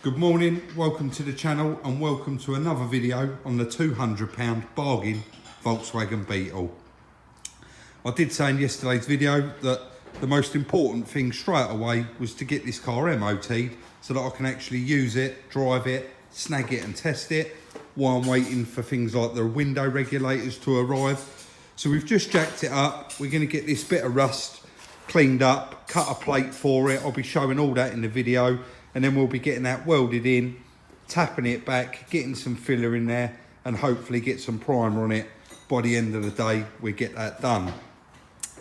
Good morning, welcome to the channel and welcome to another video on the £200 bargain Volkswagen Beetle. I did say in yesterday's video that the most important thing straight away was to get this car MOT'd so that I can actually use it, drive it, snag it and test it while I'm waiting for things like the window regulators to arrive. So we've just jacked it up. We're going to get this bit of rust cleaned up, cut a plate for it. I'll be showing all that in the video. And then we'll be getting that welded in, tapping it back, getting some filler in there, and hopefully get some primer on it. By the end of the day, we get that done.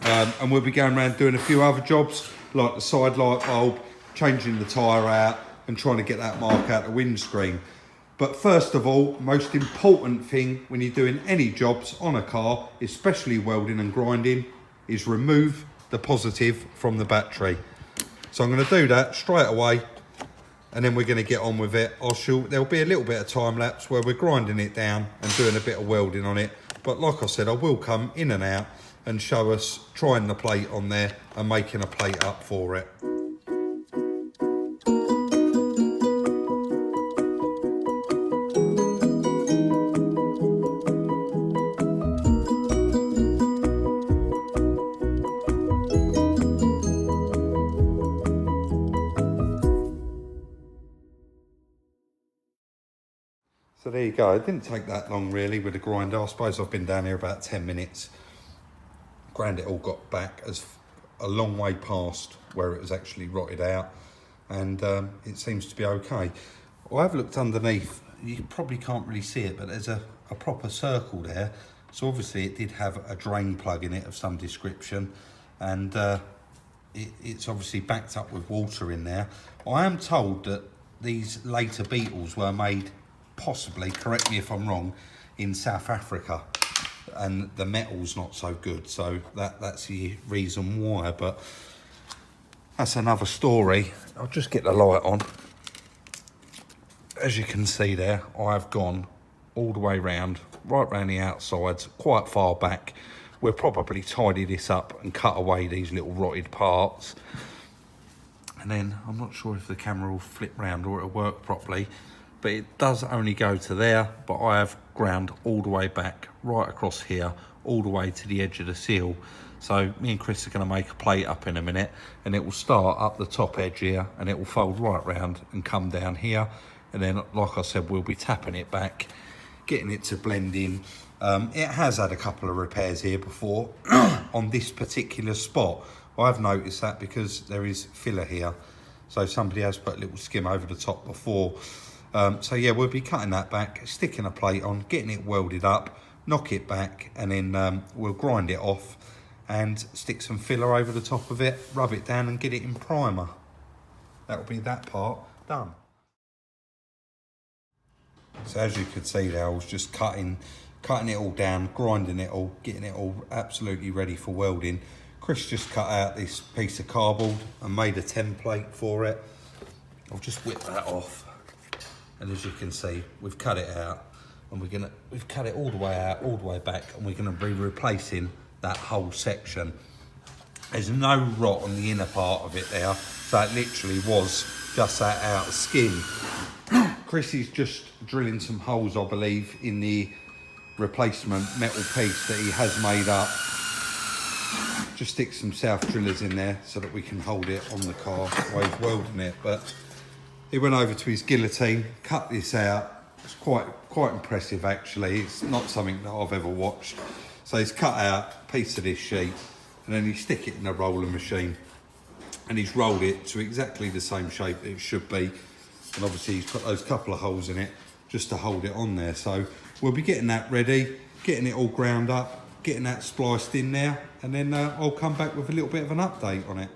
And we'll be going around doing a few other jobs, like the side light bulb, changing the tyre out, and trying to get that mark out the windscreen. But first of all, most important thing when you're doing any jobs on a car, especially welding and grinding, is remove the positive from the battery. So I'm going to do that straight away. And then we're going to get on with it. There'll be a little bit of time lapse where we're grinding it down and doing a bit of welding on it. But like I said, I will come in and out and show us trying the plate on there and making a plate up for it. So there you go, it didn't take that long really with the grinder. I suppose I've been down here about 10 minutes. Ground it all got back as a long way past where it was actually rotted out, and it seems to be okay. Well, I've looked underneath, you probably can't really see it, but there's a proper circle there. So obviously it did have a drain plug in it of some description, and it's obviously backed up with water in there. I am told that these later Beetles were made, possibly, correct me if I'm wrong, in South Africa, and the metal's not so good, so that's the reason why, but that's another story. I'll just get the light on. As you can see there, I've gone all the way round, right round the outsides, quite far back. We'll probably tidy this up and cut away these little rotted parts, and then I'm not sure if the camera will flip round or it'll work properly, but it does only go to there. But I have ground all the way back, right across here, all the way to the edge of the seal. So me and Chris are going to make a plate up in a minute, and it will start up the top edge here, and it will fold right round and come down here. And then, like I said, we'll be tapping it back, getting it to blend in. It has had a couple of repairs here before on this particular spot. I've noticed that because there is filler here. So somebody has put a little skim over the top before. So yeah, we'll be cutting that back, sticking a plate on, getting it welded up, knock it back, and then we'll grind it off and stick some filler over the top of it, rub it down and get it in primer. That'll be that part done. So as you could see there, I was just cutting it all down, grinding it all, getting it all absolutely ready for welding. Chris just cut out this piece of cardboard and made a template for it. I'll just whip that off. And as you can see, we've cut it out, and we've cut it all the way out, all the way back, and we're gonna be replacing that whole section. There's no rot on the inner part of it there, so it literally was just that outer skin. Chris is just drilling some holes, I believe, in the replacement metal piece that he has made up. Just stick some self drillers in there so that we can hold it on the car while he's welding it. But he went over to his guillotine, cut this out. It's quite impressive actually. It's not something that I've ever watched. So he's cut out a piece of this sheet, and then he stick it in a roller machine, and he's rolled it to exactly the same shape that it should be. And obviously he's put those couple of holes in it just to hold it on there. So we'll be getting that ready, getting it all ground up, getting that spliced in there, and then I'll come back with a little bit of an update on it.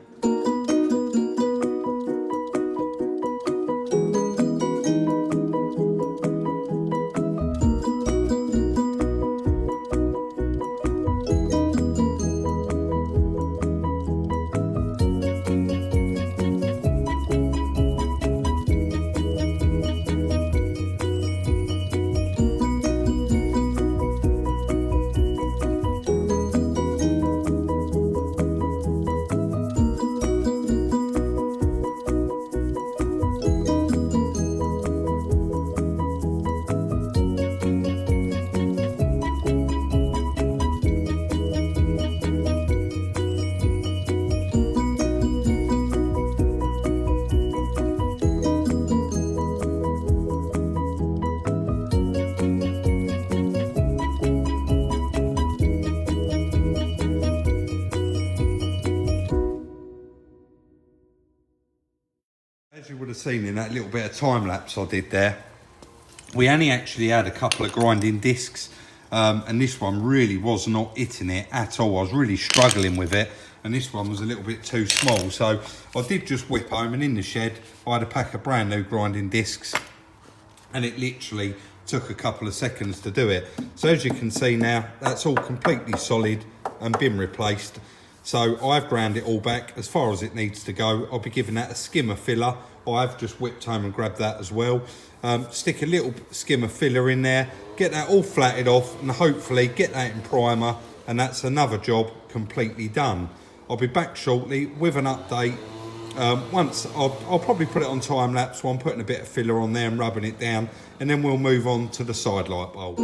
you would have seen in that little bit of time lapse I did there, we only actually had a couple of grinding discs, and this one really was not hitting it at all. I was really struggling with it, and this one was a little bit too small. So I did just whip home, and in the shed I had a pack of brand new grinding discs, and it literally took a couple of seconds to do it. So as you can see now, that's all completely solid and been replaced. So I've ground it all back as far as it needs to go. I'll be giving that a skimmer filler. I've just whipped home and grabbed that as well. Stick a little skimmer filler in there, get that all flatted off, and hopefully get that in primer, and that's another job completely done. I'll be back shortly with an update. Once I'll probably put it on time lapse while I'm putting a bit of filler on there and rubbing it down, and then we'll move on to the side light bulb.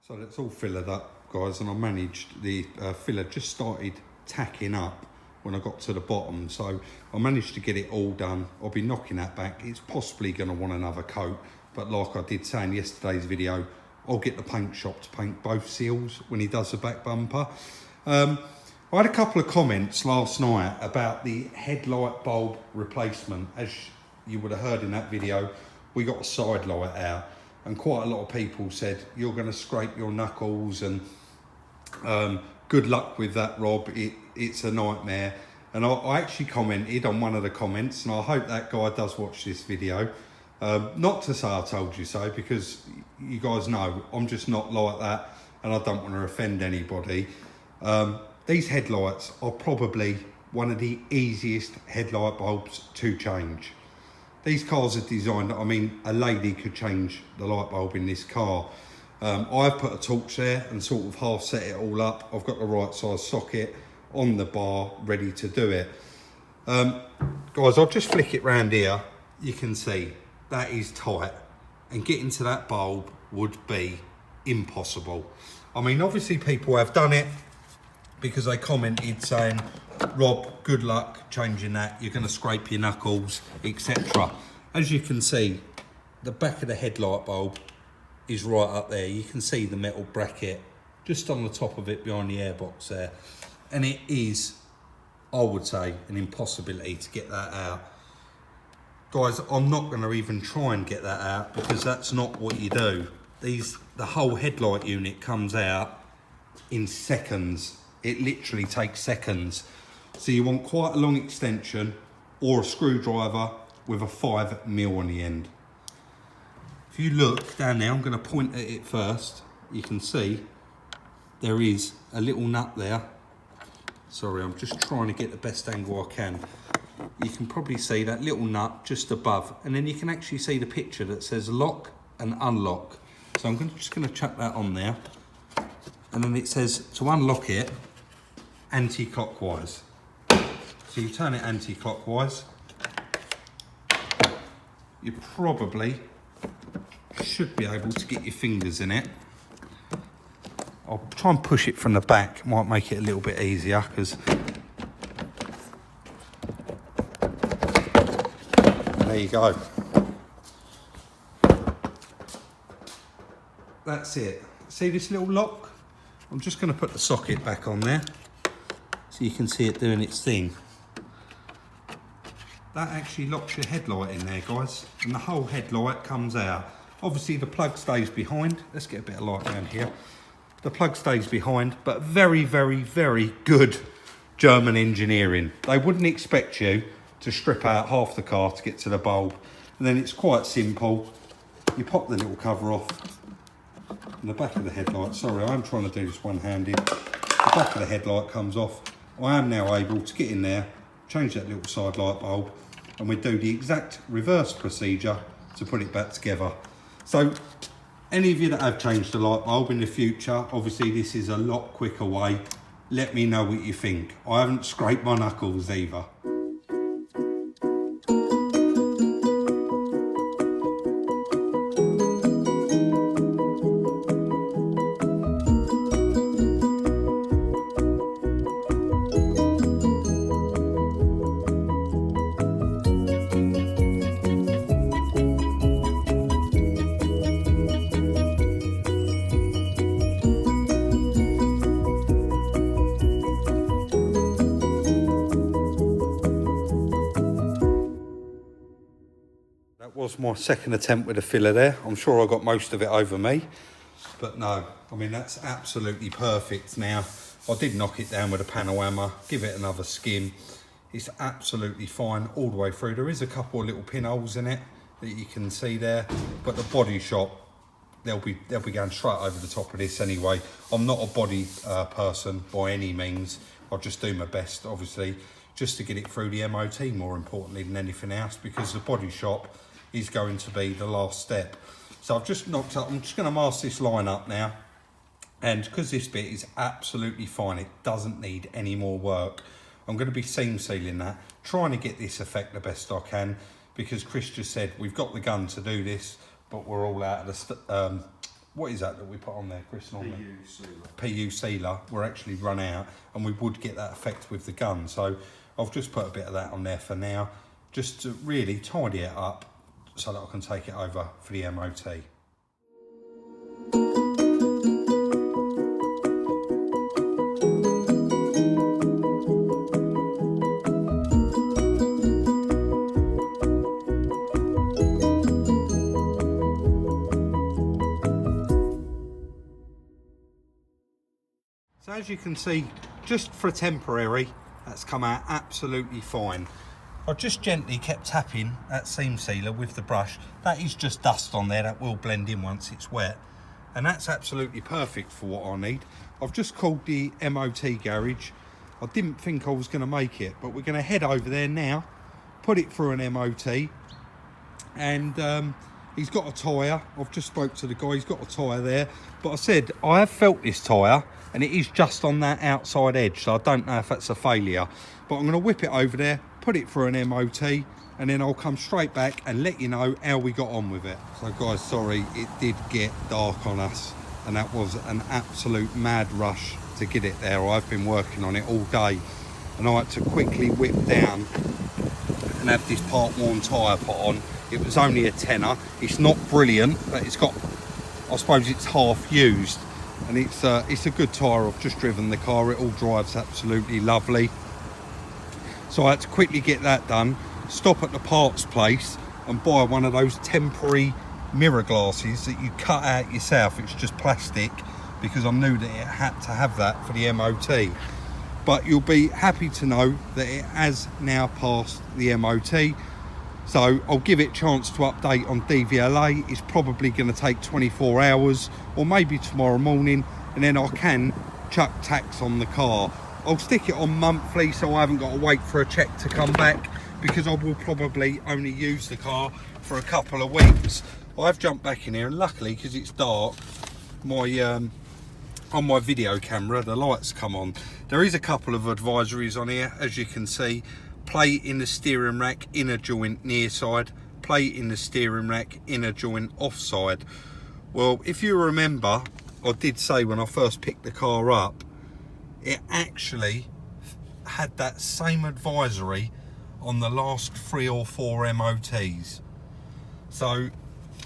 So that's all fillered up, guys, and I managed, the filler just started tacking up when I got to the bottom, so I managed to get it all done. I'll be knocking that back. It's possibly going to want another coat, but like I did say in yesterday's video, I'll get the paint shop to paint both seals when he does the back bumper. I had a couple of comments last night about the headlight bulb replacement. As you would have heard in that video, we got a side light out, and quite a lot of people said you're going to scrape your knuckles, and good luck with that, Rob. It's a nightmare. And I actually commented on one of the comments, and I hope that guy does watch this video. Not to say I told you so, because you guys know I'm just not like that, and I don't want to offend anybody. These headlights are probably one of the easiest headlight bulbs to change. These cars are designed, I mean, a lady could change the light bulb in this car. I've put a torch there and sort of half set it all up. I've got the right size socket on the bar ready to do it. Guys, I'll just flick it round here. You can see that is tight, and getting to that bulb would be impossible. I mean, obviously people have done it because they commented saying, Rob, good luck changing that, you're going to scrape your knuckles, etc. As you can see, the back of the headlight bulb is right up there. You can see the metal bracket just on the top of it behind the airbox there, and it is, I would say, an impossibility to get that out. Guys, I'm not going to even try and get that out, because that's not what you do. The whole headlight unit comes out in seconds. It literally takes seconds. So you want quite a long extension, or a screwdriver with a 5mm on the end. If you look down there, I'm going to point at it first. You can see there is a little nut there. Sorry, I'm just trying to get the best angle I can. You can probably see that little nut just above, and then you can actually see the picture that says lock and unlock. So I'm just going to chuck that on there, and then it says to unlock it anti-clockwise. So you turn it anti-clockwise. You probably should be able to get your fingers in it. I'll try and push it from the back, might make it a little bit easier, because there you go. That's it. See this little lock? I'm just going to put the socket back on there so you can see it doing its thing. That actually locks your headlight in there, guys, and the whole headlight comes out. Obviously the plug stays behind. Let's get a bit of light down here. The plug stays behind, but very, very, very good German engineering. They wouldn't expect you to strip out half the car to get to the bulb. And then it's quite simple. You pop the little cover off, and the back of the headlight, sorry, I'm trying to do this one-handed. The back of the headlight comes off. I am now able to get in there, change that little side light bulb, and we do the exact reverse procedure to put it back together. So any of you that have changed the light bulb in the future, obviously this is a lot quicker way. Let me know what you think. I haven't scraped my knuckles either. was my second attempt with a filler there. I'm sure I got most of it over me, but no, I mean, that's absolutely perfect now. I did knock it down with a panel hammer, give it another skim. It's absolutely fine all the way through. There is a couple of little pinholes in it that you can see there, but the body shop, they'll be going straight over the top of this anyway. I'm not a body person by any means. I'll just do my best, obviously, just to get it through the MOT more importantly than anything else, because the body shop is going to be the last step. So I've just knocked up, I'm just going to mask this line up now, and because this bit is absolutely fine, it doesn't need any more work, I'm going to be seam sealing that, trying to get this effect the best I can, because Chris just said we've got the gun to do this, but we're all out of the what is that we put on there, Chris? Normally PU sealer. PU sealer. We're actually run out, and we would get that effect with the gun. So I've just put a bit of that on there for now, just to really tidy it up so that I can take it over for the MOT. So as you can see, just for a temporary, that's come out absolutely fine. I just gently kept tapping that seam sealer with the brush. That is just dust on there, that will blend in once it's wet. And that's absolutely perfect for what I need. I've just called the MOT garage. I didn't think I was going to make it, but we're going to head over there now, put it through an MOT, and he's got a tyre. I've just spoke to the guy, he's got a tyre there. But I said, I have felt this tyre, and it is just on that outside edge, so I don't know if that's a failure. But I'm going to whip it over there, put it through an MOT, and then I'll come straight back and let you know how we got on with it. So guys, sorry, it did get dark on us, and that was an absolute mad rush to get it there. I've been working on it all day, and I had to quickly whip down and have this part worn tyre put on. It was only a tenner. It's not brilliant, but it's got, I suppose it's half used, and it's a good tyre. I've just driven the car, it all drives absolutely lovely. So I had to quickly get that done, stop at the parts place and buy one of those temporary mirror glasses that you cut out yourself. It's just plastic, because I knew that it had to have that for the MOT. But you'll be happy to know that it has now passed the MOT. So I'll give it a chance to update on DVLA. It's probably going to take 24 hours or maybe tomorrow morning, and then I can chuck tax on the car. I'll stick it on monthly, so I haven't got to wait for a check to come back, because I will probably only use the car for a couple of weeks. I've jumped back in here, and luckily, because it's dark, on my video camera the lights come on. There is a couple of advisories on here, as you can see. Plate in the steering rack, inner joint near side. Plate in the steering rack, inner joint offside. Well, if you remember, I did say when I first picked the car up, it actually had that same advisory on the last 3 or 4 MOTs. So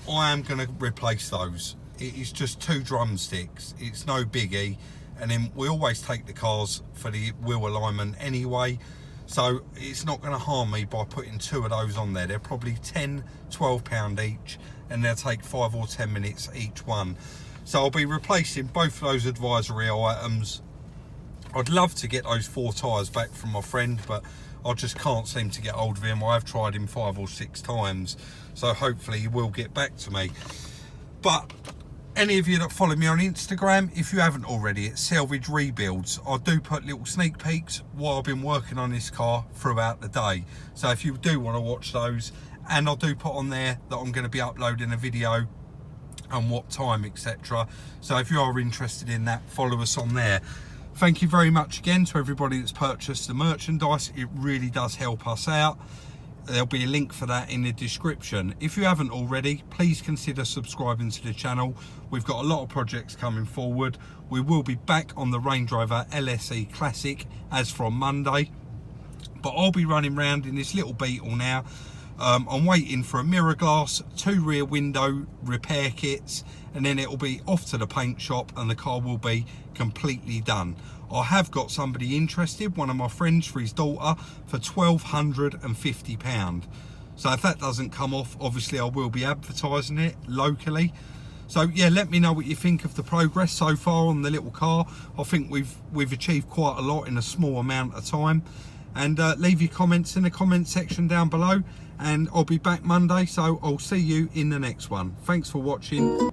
I am going to replace those. It is just 2 drumsticks, it's no biggie, and then we always take the cars for the wheel alignment anyway, so it's not going to harm me by putting 2 of those on there. They're probably £10–12 each, and they'll take 5 or 10 minutes each one. So I'll be replacing both of those advisory items. I'd love to get those 4 tyres back from my friend, but I just can't seem to get hold of him. I've tried him 5 or 6 times, so hopefully he will get back to me. But any of you that follow me on Instagram, if you haven't already, it's Salvage Rebuilds. I do put little sneak peeks while I've been working on this car throughout the day. So if you do want to watch those, and I do put on there that I'm going to be uploading a video and what time, etc. So if you are interested in that, follow us on there. Thank you very much again to everybody that's purchased the merchandise. It really does help us out. There'll be a link for that in the description. If you haven't already, please consider subscribing to the channel. We've got a lot of projects coming forward. We will be back on the Range Rover LSE Classic as from Monday. But I'll be running around in this little Beetle now. I'm waiting for a mirror glass, 2 rear window repair kits, and then it'll be off to the paint shop and the car will be completely done. I have got somebody interested, one of my friends, for his daughter, for £1,250. So if that doesn't come off, obviously I will be advertising it locally. So yeah, let me know what you think of the progress so far on the little car. I think we've achieved quite a lot in a small amount of time. And leave your comments in the comment section down below, and I'll be back Monday, so I'll see you in the next one. Thanks for watching.